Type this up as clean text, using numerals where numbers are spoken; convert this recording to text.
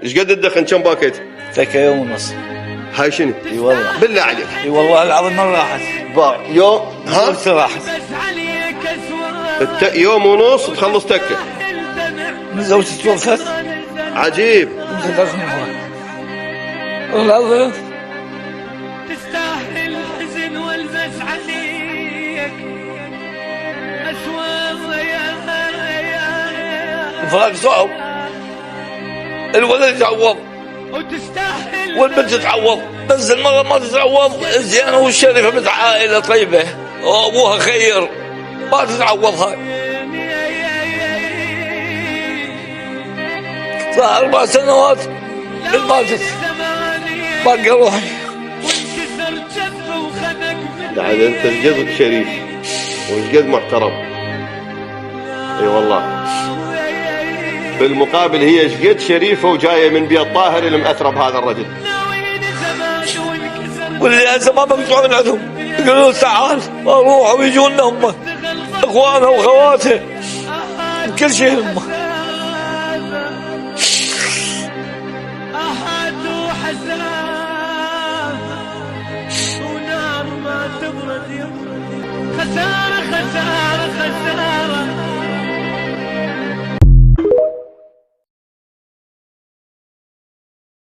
ايش قد تدخن كم باكيت؟ تكه يوم ونص. هاي شنو؟ اي والله. بالله عليك. اي والله العظيم ما راحت. يوم ها؟ راحت. يوم ونص تخلص تكه. من زوجتي توفت. عجيب. والله تستاهل الحزن والبس عليك أسوأ يا الفراق صعب. الولد يتعوض وتستاهل والبنت تتعوض، بس المرة ما تتعوض الزينة والشريفة بنت عائلة طيبة وأبوها خير ما تتعوض. هاي صار 4 سنوات ماتت باقي روحي. بعد انت ايش قد شريف وايش قد محترم. اي والله. بالمقابل هي ايش قد شريفه وجايه من بيت طاهر اللي مأثره بهذا الرجل. واللي هسه ما بقطعون عندهم يقولون تعال اروح ويجون هم اخوانه واخواته كل شيء هم. ونار ما تبرد خسارة خسارة خسارة.